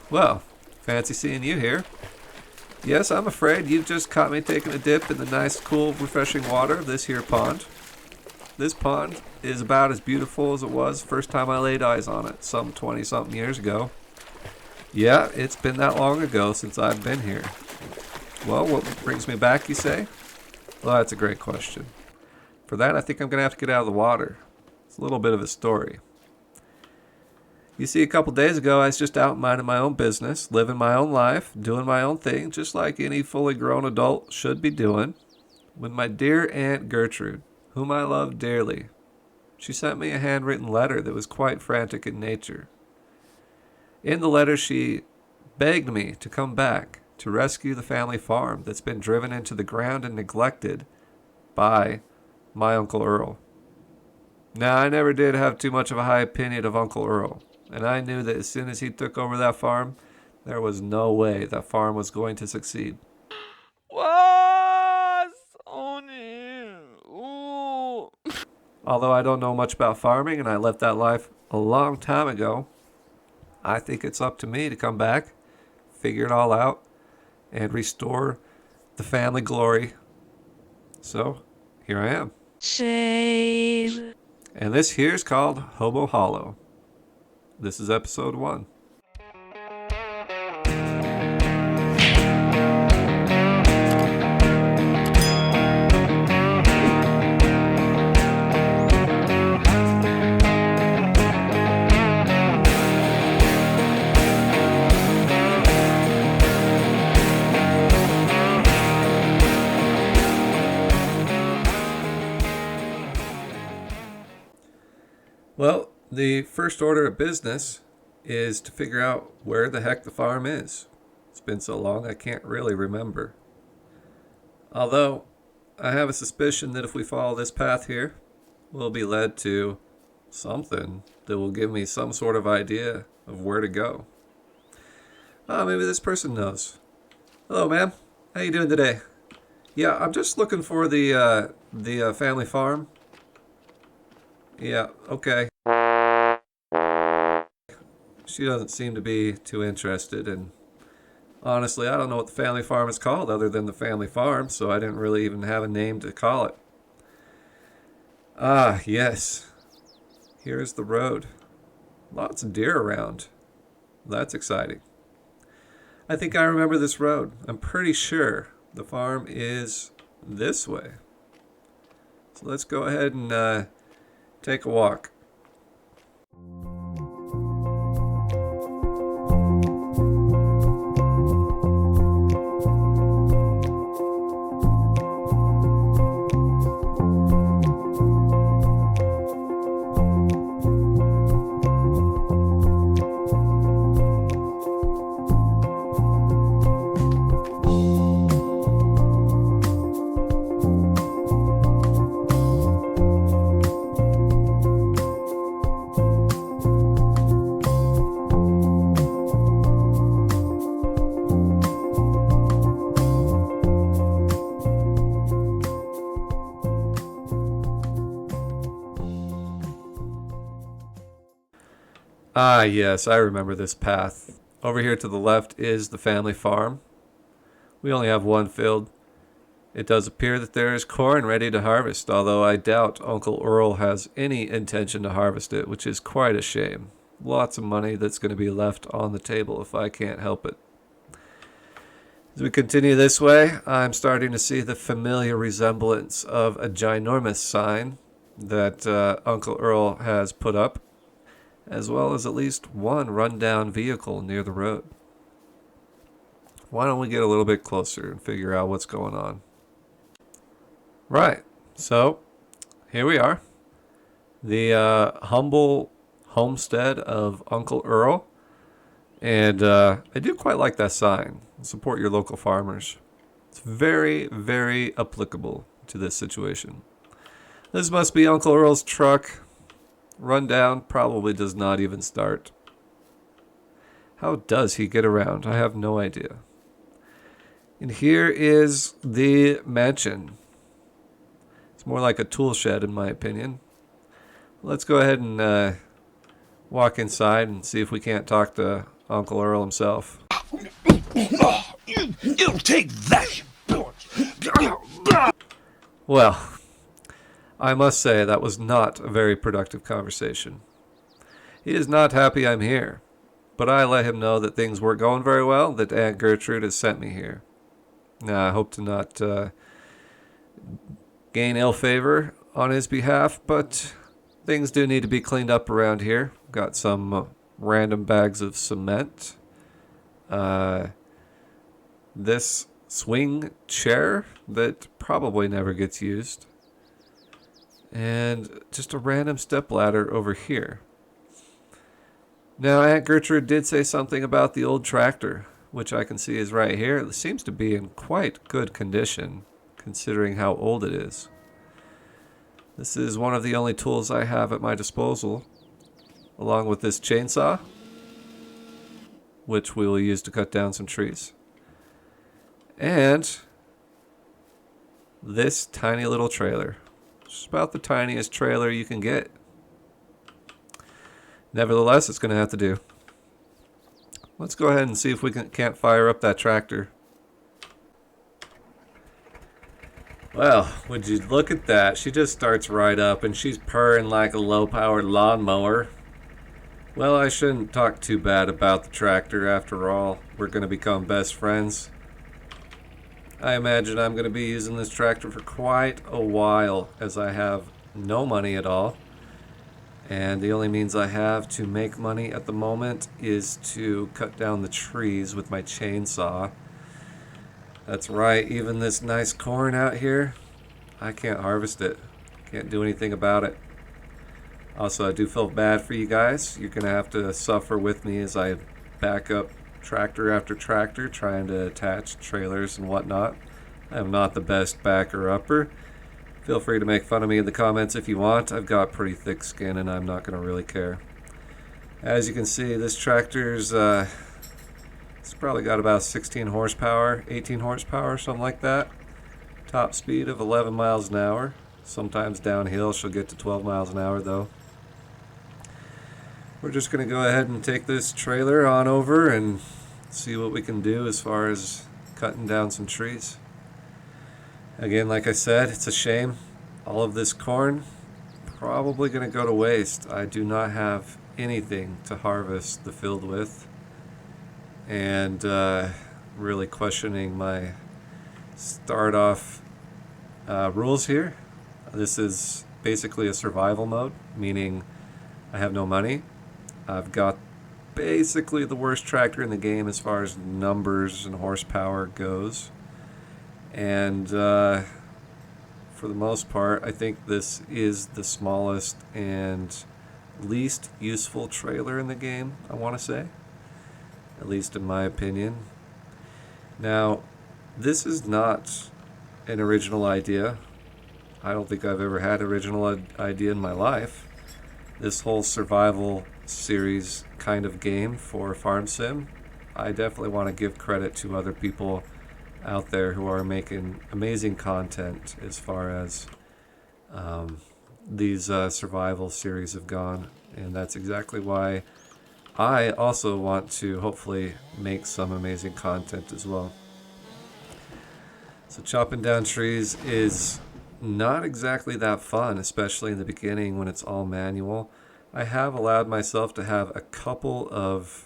Well, fancy seeing you here. Yes, I'm afraid you've just caught me taking a dip in the nice, cool, refreshing water of this here pond. This pond is about as beautiful as it was first time I laid eyes on it, some 20-something years ago. Yeah, it's been that long ago since I've been here. Well, what brings me back, you say? Well, that's a great question. For that, I think I'm going to have to get out of the water. It's a little bit of a story. You see, a couple days ago, I was just out minding my own business, living my own life, doing my own thing, just like any fully grown adult should be doing, when my dear Aunt Gertrude, whom I love dearly, she sent me a handwritten letter that was quite frantic in nature. In the letter, she begged me to come back to rescue the family farm that's been driven into the ground and neglected by my Uncle Earl. Now, I never did have too much of a high opinion of Uncle Earl, and I knew that as soon as he took over that farm, there was no way that farm was going to succeed. What's on it? Ooh. Although I don't know much about farming and I left that life a long time ago, I think it's up to me to come back, figure it all out, and restore the family glory. So, here I am. Shame. And this here's called Hobo Hollow. This is episode 1. Well, the first order of business is to figure out where the heck the farm is. It's been so long I can't really remember. Although, I have a suspicion that if we follow this path here, we'll be led to something that will give me some sort of idea of where to go. Maybe this person knows. Hello, ma'am. How you doing today? Yeah, I'm just looking for the family farm. Yeah, okay. She doesn't seem to be too interested, and honestly, I don't know what the family farm is called other than the family farm, so I didn't really even have a name to call it. Ah, yes. Here's the road. Lots of deer around. That's exciting. I think I remember this road. I'm pretty sure the farm is this way. So let's go ahead and take a walk. Ah, yes, I remember this path. Over here to the left is the family farm. We only have one field. It does appear that there is corn ready to harvest, although I doubt Uncle Earl has any intention to harvest it, which is quite a shame. Lots of money that's going to be left on the table if I can't help it. As we continue this way, I'm starting to see the familiar resemblance of a ginormous sign that Uncle Earl has put up, as well as at least one rundown vehicle near the road. Why don't we get a little bit closer and figure out what's going on? Right, so here we are. The humble homestead of Uncle Earl. And I do quite like that sign. Support your local farmers. It's very, very applicable to this situation. This must be Uncle Earl's truck. Rundown probably does not even start. How does he get around? I have no idea. And here is the mansion. It's more like a tool shed in my opinion. Let's go ahead and walk inside and see if we can't talk to Uncle Earl himself. You'll take that, Well, I must say that was not a very productive conversation. He is not happy I'm here, but I let him know that things weren't going very well, that Aunt Gertrude has sent me here. Now, I hope to not gain ill favor on his behalf, but things do need to be cleaned up around here. Got some random bags of cement. This swing chair that probably never gets used. And just a random stepladder over here. Now, Aunt Gertrude did say something about the old tractor, which I can see is right here. It seems to be in quite good condition, considering how old it is. This is one of the only tools I have at my disposal, along with this chainsaw, which we will use to cut down some trees. And this tiny little trailer. It's about the tiniest trailer you can get. Nevertheless, it's going to have to do. Let's go ahead and see if we can't fire up that tractor. Well, would you look at that? She just starts right up and she's purring like a low-powered lawnmower. Well, I shouldn't talk too bad about the tractor after all. We're going to become best friends. I imagine I'm going to be using this tractor for quite a while, as I have no money at all. And the only means I have to make money at the moment is to cut down the trees with my chainsaw. That's right, even this nice corn out here, I can't harvest it. Can't do anything about it. Also, I do feel bad for you guys. You're going to have to suffer with me as I back up tractor after tractor trying to attach trailers and whatnot. I am not the best backer-upper. Feel free to make fun of me in the comments if you want. I've got pretty thick skin and I'm not going to really care. As you can see, this tractor's it's probably got about 16 horsepower, 18 horsepower, something like that. Top speed of 11 miles an hour. Sometimes downhill she'll get to 12 miles an hour though. We're just going to go ahead and take this trailer on over and see what we can do as far as cutting down some trees. Again, like I said, it's a shame. All of this corn probably going to go to waste. I do not have anything to harvest the field with. And really questioning my start off rules here. This is basically a survival mode, meaning I have no money. I've got basically the worst tractor in the game as far as numbers and horsepower goes. And for the most part, I think this is the smallest and least useful trailer in the game, I want to say. At least in my opinion. Now, this is not an original idea. I don't think I've ever had an original idea in my life. This whole survival series kind of game for Farm Sim, I definitely want to give credit to other people out there who are making amazing content as far as these survival series have gone. And that's exactly why I also want to hopefully make some amazing content as well. So chopping down trees is not exactly that fun, especially in the beginning when it's all manual. I have allowed myself to have a couple of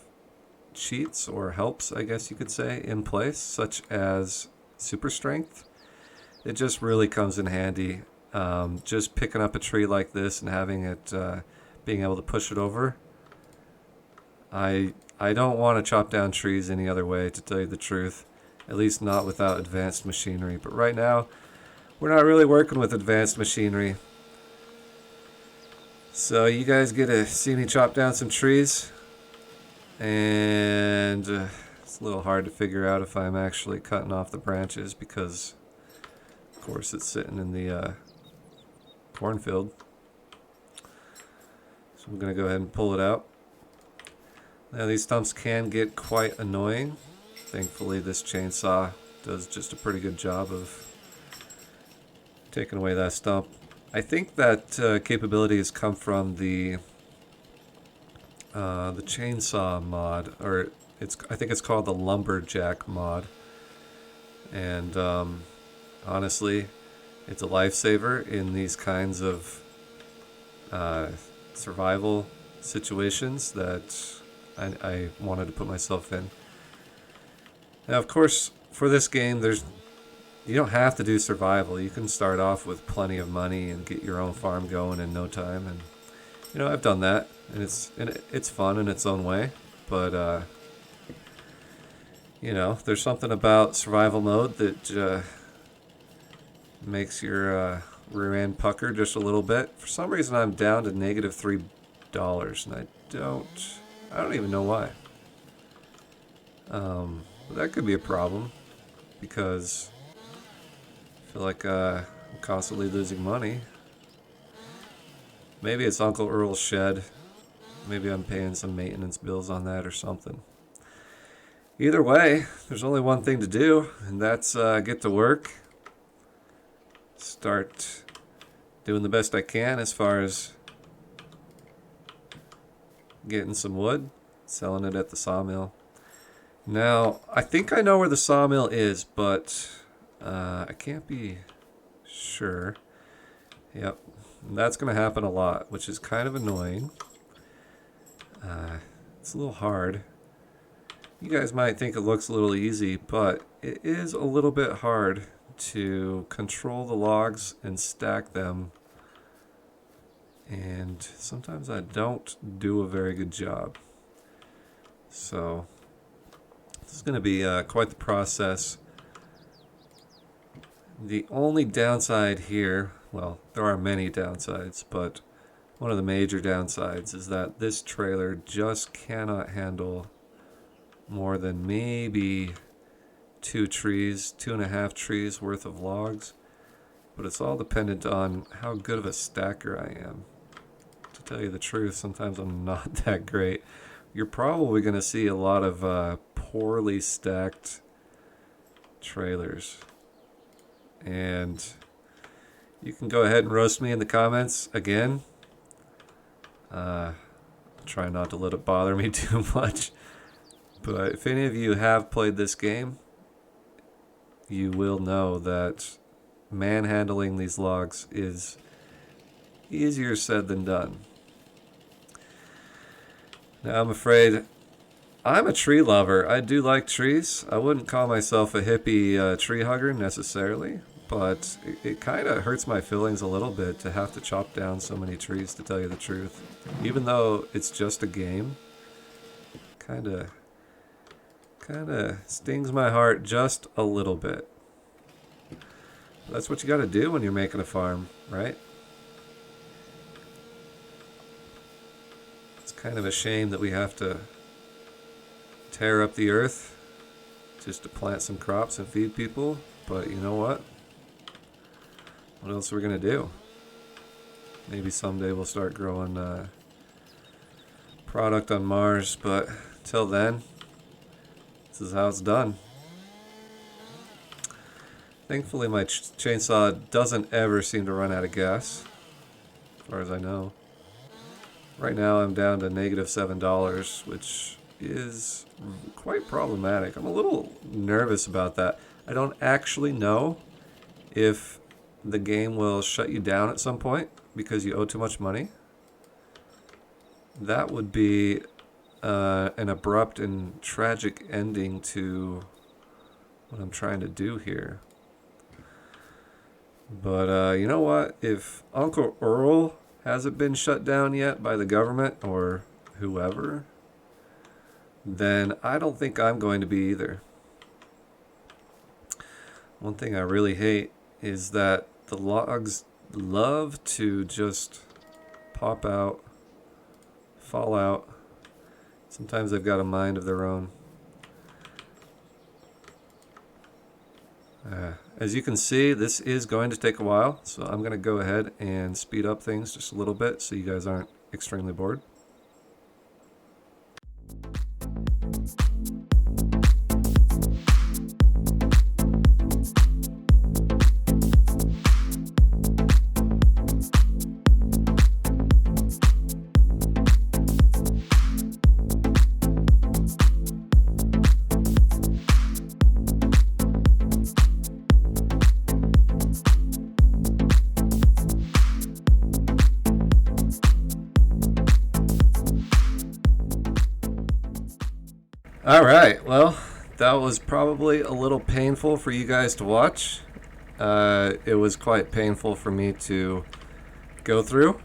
cheats or helps, I guess you could say, in place, such as super strength. It just really comes in handy. Just picking up a tree like this and having it, being able to push it over. I don't want to chop down trees any other way, to tell you the truth. At least not without advanced machinery. But right now, we're not really working with advanced machinery. So you guys get to see me chop down some trees. And it's a little hard to figure out if I'm actually cutting off the branches because, of course, it's sitting in the cornfield. So I'm going to go ahead and pull it out. Now these stumps can get quite annoying. Thankfully this chainsaw does just a pretty good job of taking away that stump. I think that capability has come from the the chainsaw mod, or I think it's called the lumberjack mod, and honestly, it's a lifesaver in these kinds of survival situations that I wanted to put myself in. Now, of course, for this game, you don't have to do survival. You can start off with plenty of money and get your own farm going in no time. And I've done that, and it's fun in its own way. But there's something about survival mode that makes your rear end pucker just a little bit. For some reason, I'm down to negative $3, and I don't even know why. But that could be a problem because I feel like I'm constantly losing money. Maybe it's Uncle Earl's shed. Maybe I'm paying some maintenance bills on that or something. Either way, there's only one thing to do, and that's get to work. Start doing the best I can as far as getting some wood, selling it at the sawmill. Now, I think I know where the sawmill is, but I can't be sure. Yep, that's going to happen a lot, which is kind of annoying. It's a little hard. You guys might think it looks a little easy, but it is a little bit hard to control the logs and stack them. And sometimes I don't do a very good job. So this is going to be quite the process. The only downside here, well, there are many downsides, but one of the major downsides is that this trailer just cannot handle more than maybe 2.5 trees worth of logs. But it's all dependent on how good of a stacker I am. To tell you the truth, sometimes I'm not that great. You're probably going to see a lot of poorly stacked trailers. And you can go ahead and roast me in the comments again. Try not to let it bother me too much. But if any of you have played this game, you will know that manhandling these logs is easier said than done. Now, I'm afraid I'm a tree lover. I do like trees. I wouldn't call myself a hippie tree hugger necessarily, but it kind of hurts my feelings a little bit to have to chop down so many trees, to tell you the truth. Even though it's just a game, kind of stings my heart just a little bit. That's what you got to do when you're making a farm, right? It's kind of a shame that we have to tear up the earth just to plant some crops and feed people, but you know what? What else are we going to do? Maybe someday we'll start growing product on Mars, but till then, this is how it's done. Thankfully, my chainsaw doesn't ever seem to run out of gas, as far as I know. Right now, I'm down to negative $7, which is quite problematic. I'm a little nervous about that. I don't actually know if the game will shut you down at some point because you owe too much money. That would be an abrupt and tragic ending to what I'm trying to do here. But you know what? If Uncle Earl hasn't been shut down yet by the government or whoever, then I don't think I'm going to be either. One thing I really hate is that the logs love to just pop out, fall out. Sometimes they've got a mind of their own. As you can see, this is going to take a while, so I'm going to go ahead and speed up things just a little bit so you guys aren't extremely bored. All right. Well, that was probably a little painful for you guys to watch. It was quite painful for me to go through.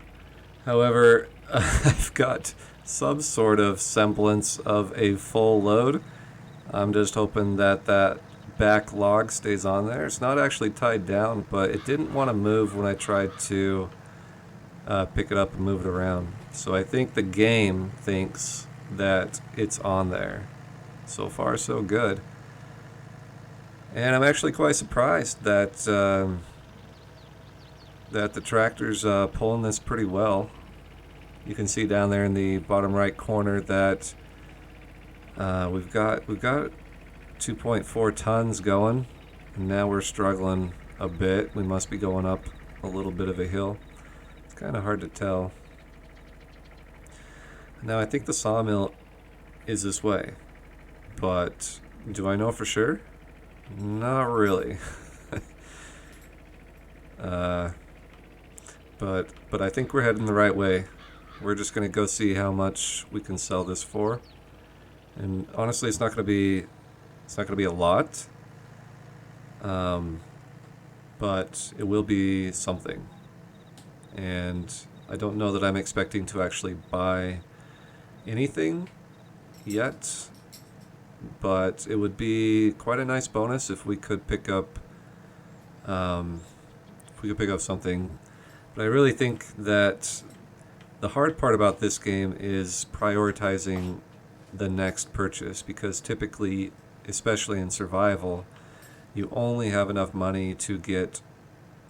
However, I've got some sort of semblance of a full load. I'm just hoping that that back log stays on there. It's not actually tied down, but it didn't want to move when I tried to pick it up and move it around. So I think the game thinks that it's on there. So far, so good. And I'm actually quite surprised that that the tractor's pulling this pretty well. You can see down there in the bottom right corner that we've got 2.4 tons going, and now we're struggling a bit. We must be going up a little bit of a hill. It's kind of hard to tell. Now I think the sawmill is this way, but do I know for sure? Not really. But I think we're heading the right way. We're just gonna go see how much we can sell this for, and honestly, it's not gonna be a lot, but it will be something. And I don't know that I'm expecting to actually buy anything yet, but it would be quite a nice bonus if we could pick up something. But I really think that the hard part about this game is prioritizing the next purchase, because typically, especially in survival, you only have enough money to get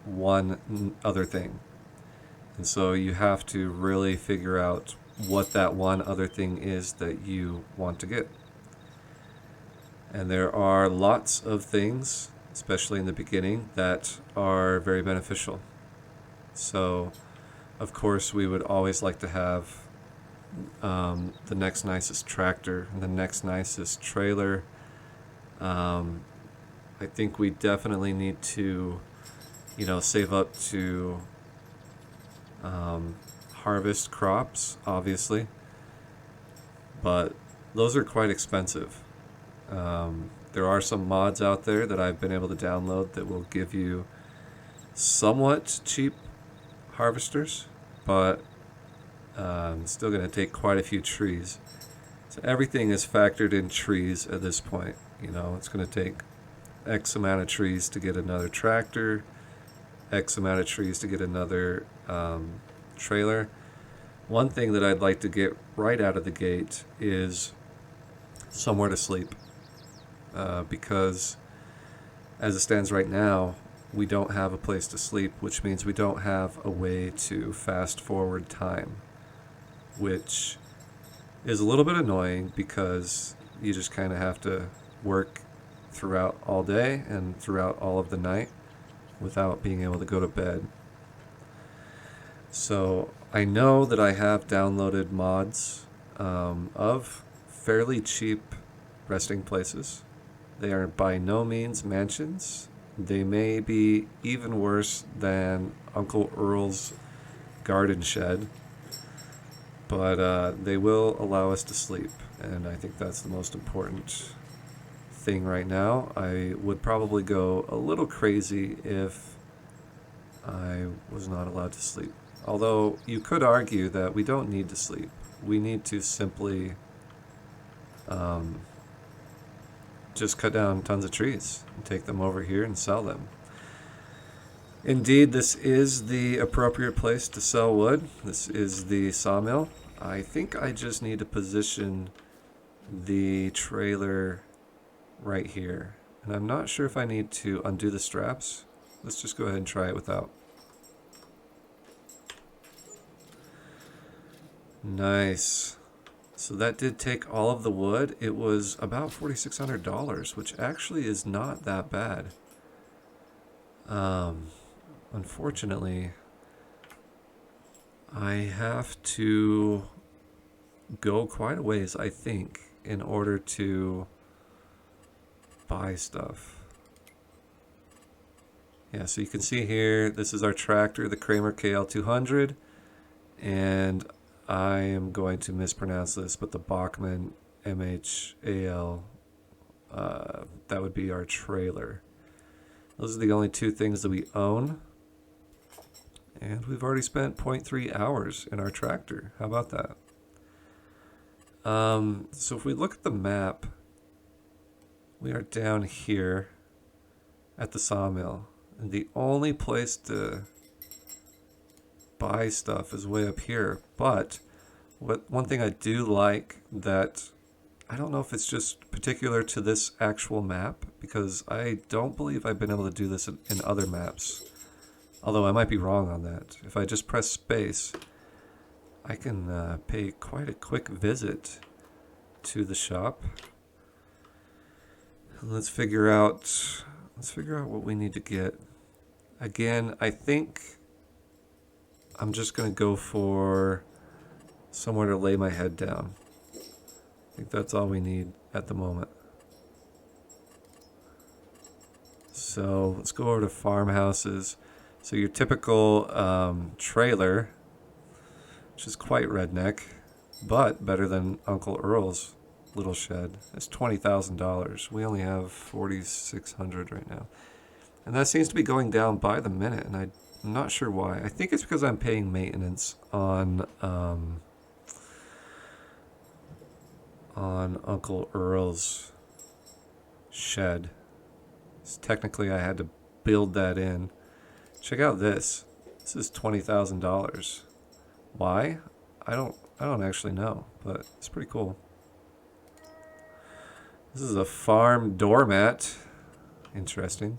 one other thing. And so you have to really figure out what that one other thing is that you want to get. And there are lots of things, especially in the beginning, that are very beneficial. So, of course, we would always like to have the next nicest tractor, the next nicest trailer. I think we definitely need to, save up to harvest crops, obviously, but those are quite expensive. There are some mods out there that I've been able to download that will give you somewhat cheap harvesters, but it's still going to take quite a few trees. So everything is factored in trees at this point. It's going to take X amount of trees to get another tractor, X amount of trees to get another trailer. One thing that I'd like to get right out of the gate is somewhere to sleep, because as it stands right now, we don't have a place to sleep, which means we don't have a way to fast forward time, which is a little bit annoying because you just kind of have to work throughout all day and throughout all of the night without being able to go to bed. So I know that I have downloaded mods of fairly cheap resting places. They are by no means mansions. They may be even worse than Uncle Earl's garden shed, but they will allow us to sleep, and I think that's the most important thing right now. I would probably go a little crazy if I was not allowed to sleep. Although you could argue that we don't need to sleep. We need to simply just cut down tons of trees and take them over here and sell them. Indeed, this is the appropriate place to sell wood. This is the sawmill. I think I just need to position the trailer right here. And I'm not sure if I need to undo the straps. Let's just go ahead and try it without. Nice. So that did take all of the wood. It was about $4,600, which actually is not that bad. Unfortunately, I have to go quite a ways, I think, in order to buy stuff. Yeah, so you can see here, this is our tractor, the Kramer KL200, and I am going to mispronounce this, but the Bachmann MHAL. That would be our trailer. Those are the only two things that we own. And we've already spent 0.3 hours in our tractor. How about that? So if we look at the map, we are down here at the sawmill. And the only place to buy stuff is way up here. But one thing I do like that, I don't know if it's just particular to this actual map, because I don't believe I've been able to do this in other maps. Although I might be wrong on that. If I just press space, I can pay quite a quick visit to the shop. And let's figure out what we need to get. Again, I think I'm just going to go for somewhere to lay my head down. I think that's all we need at the moment. So let's go over to farmhouses. So your typical trailer, which is quite redneck, but better than Uncle Earl's little shed. It's $20,000. We only have $4,600 right now. And that seems to be going down by the minute, and I'm not sure why. I think it's because I'm paying maintenance on Uncle Earl's shed. So technically I had to build that in. Check out this. This is $20,000. Why? I don't actually know, but it's pretty cool. This is a farm doormat. Interesting.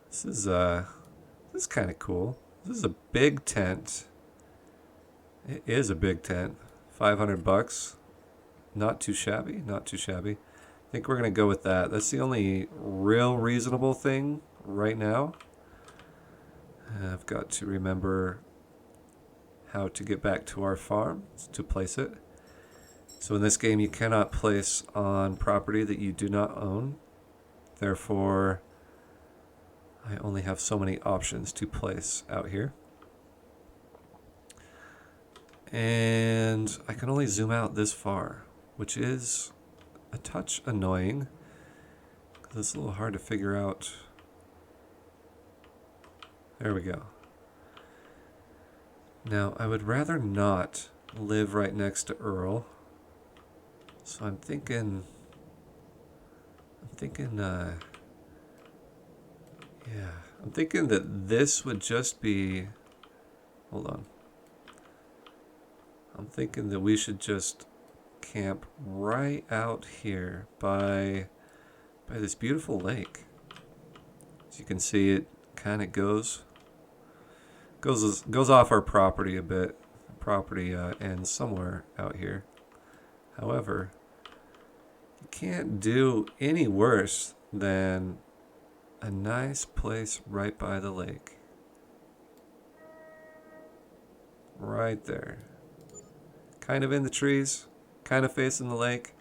This is kind of cool. This is a big tent. It is a big tent. $500. Not too shabby. Not too shabby. I think we're gonna go with that. That's the only real reasonable thing right now. I've got to remember how to get back to our farm to place it. So in this game, you cannot place on property that you do not own. Therefore, I only have so many options to place out here. And I can only zoom out this far, which is a touch annoying, because it's a little hard to figure out. There we go. Now, I would rather not live right next to Earl. So I'm thinking, I'm thinking that this would just be, hold on. I'm thinking that we should just camp right out here by this beautiful lake. As you can see, it kind of goes off our property a bit. The property ends somewhere out here. However, you can't do any worse than a nice place right by the lake. Right there. Kind of in the trees, kind of facing the lake.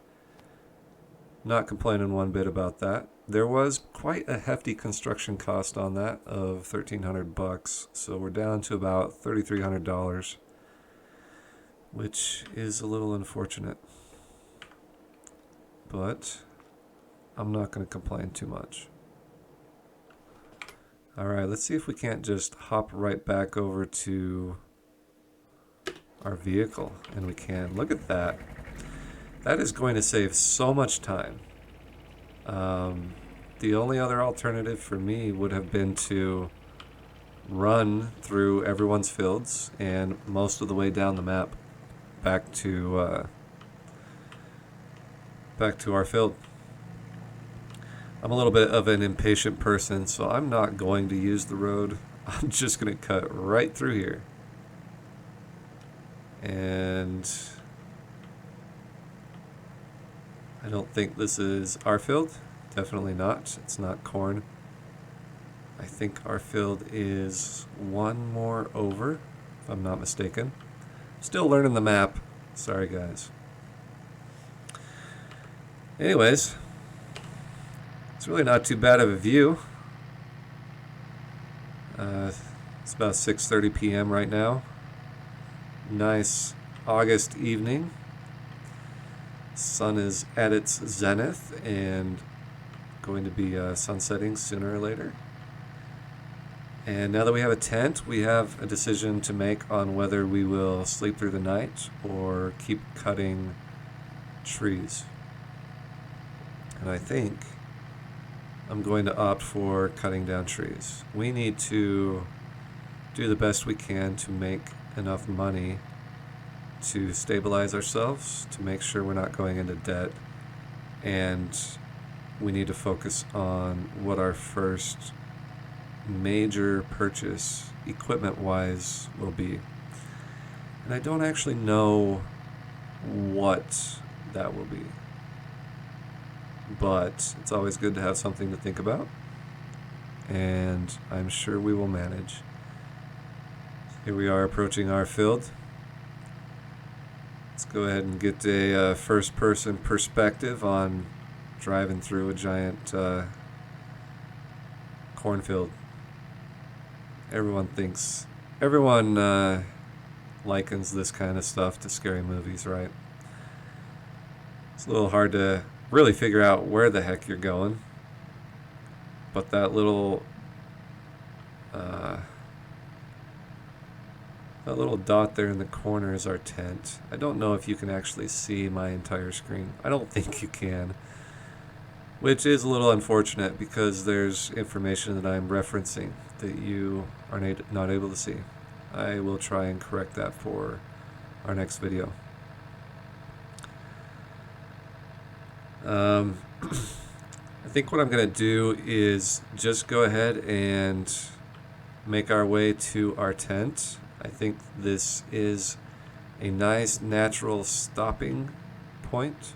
Not complaining one bit about that. There was quite a hefty construction cost on that of $1,300, so we're down to about $3,300, which is a little unfortunate. But I'm not going to complain too much. Alright, let's see if we can't just hop right back over to our vehicle. And we can. Look at that. That is going to save so much time. The only other alternative for me would have been to run through everyone's fields and most of the way down the map back to our field. I'm a little bit of an impatient person, so I'm not going to use the road. I'm just going to cut right through here. And I don't think this is our field. Definitely not. It's not corn. I think our field is one more over, if I'm not mistaken. Still learning the map. Sorry, guys. Anyways, it's really not too bad of a view. It's about 6:30 p.m. right now. Nice August evening. Sun is at its zenith and going to be sunsetting sooner or later. And now that we have a tent, we have a decision to make on whether we will sleep through the night or keep cutting trees. And I think I'm going to opt for cutting down trees. We need to do the best we can to make enough money to stabilize ourselves, to make sure we're not going into debt, and we need to focus on what our first major purchase, equipment-wise, will be. And I don't actually know what that will be, but it's always good to have something to think about, and I'm sure we will manage. Here we are approaching our field. Let's go ahead and get a first-person perspective on driving through a giant cornfield. Everyone likens this kind of stuff to scary movies, right? It's a little hard to really figure out where the heck you're going, but that little dot there in the corner is our tent. I don't know if you can actually see my entire screen. I don't think you can, which is a little unfortunate because there's information that I'm referencing that you are not able to see. I will try and correct that for our next video. I think what I'm going to do is just go ahead and make our way to our tent. I think this is a nice natural stopping point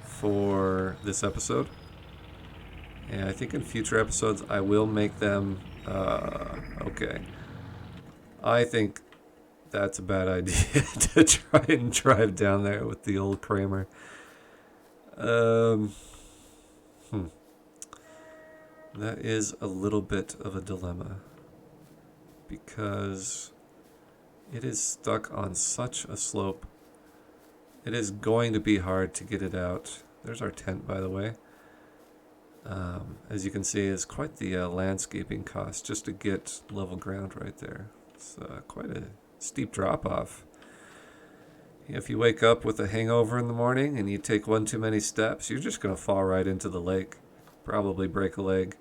for this episode. And I think in future episodes I will make them okay. I think that's a bad idea to try and drive down there with the old Kramer. That is a little bit of a dilemma because it is stuck on such a slope. It is going to be hard to get it out. There's our tent, by the way. As you can see, it's quite the landscaping cost just to get level ground right there. It's quite a steep drop-off. If you wake up with a hangover in the morning and you take one too many steps, you're just going to fall right into the lake, probably break a leg,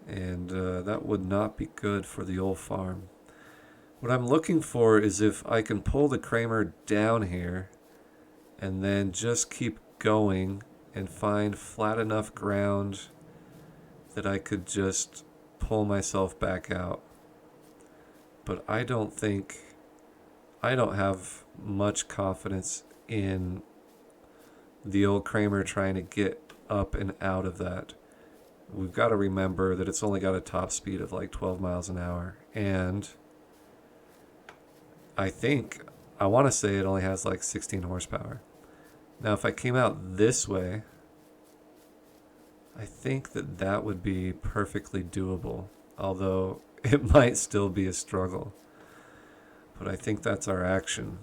and that would not be good for the old farm. What I'm looking for is if I can pull the Kramer down here and then just keep going and find flat enough ground that I could just pull myself back out. But I don't have much confidence in the old Kramer trying to get up and out of that. We've got to remember that it's only got a top speed of like 12 miles an hour. And I want to say it only has like 16 horsepower. Now, if I came out this way, I think that would be perfectly doable, although it might still be a struggle. But I think that's our action.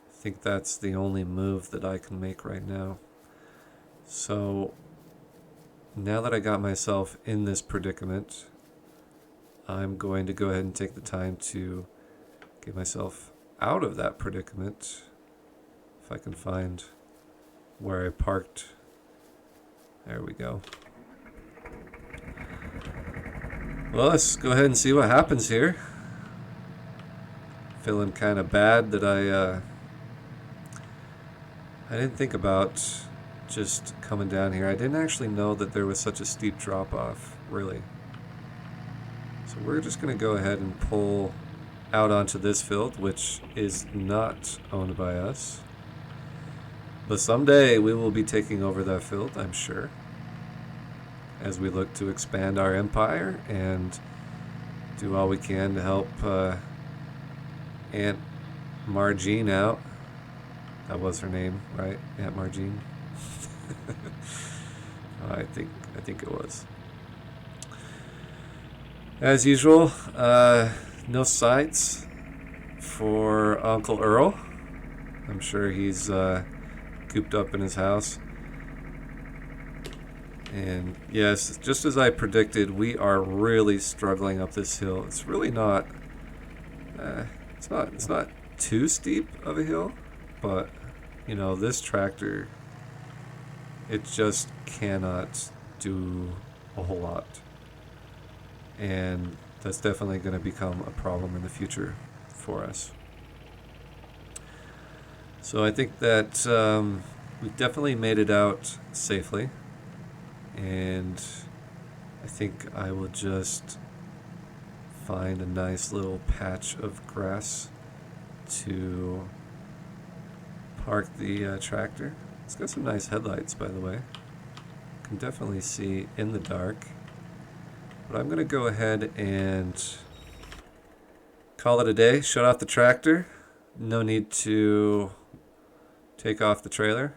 I think that's the only move that I can make right now. So now that I got myself in this predicament, I'm going to go ahead and take the time to get myself out of that predicament. If I can find where I parked. There we go. Well, let's go ahead and see what happens here. Feeling kind of bad that I didn't think about just coming down here. I didn't actually know that there was such a steep drop off, really. So we're just going to go ahead and pull out onto this field, which is not owned by us. But someday we will be taking over that field, I'm sure, as we look to expand our empire and do all we can to help Aunt Margine out. That was her name, right? Aunt Margine? I think it was. As usual, no sights for Uncle Earl. I'm sure he's cooped up in his house. And yes, just as I predicted, we are really struggling up this hill. It's really not, it's not too steep of a hill, but you know, this tractor, it just cannot do a whole lot. And that's definitely going to become a problem in the future for us. So I think that we've definitely made it out safely. And I think I will just find a nice little patch of grass to park the tractor. It's got some nice headlights, by the way. You can definitely see in the dark. But I'm going to go ahead and call it a day. Shut off the tractor. No need to take off the trailer.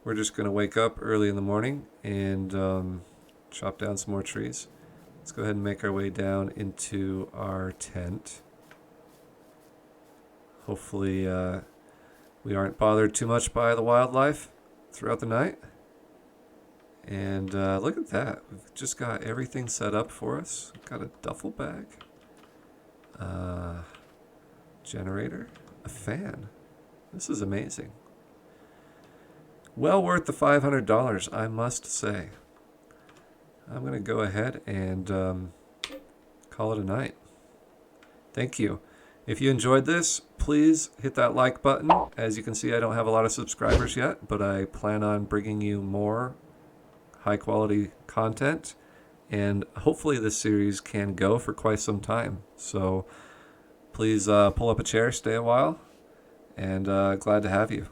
We're just going to wake up early in the morning and chop down some more trees. Let's go ahead and make our way down into our tent. Hopefully we aren't bothered too much by the wildlife throughout the night. And look at that. We've just got everything set up for us. We've got a duffel bag, generator, a fan. This is amazing. Well worth the $500, I must say. I'm going to go ahead and call it a night. Thank you. If you enjoyed this, please hit that like button. As you can see, I don't have a lot of subscribers yet, but I plan on bringing you more high quality content. And hopefully this series can go for quite some time. So please pull up a chair, stay a while, and glad to have you.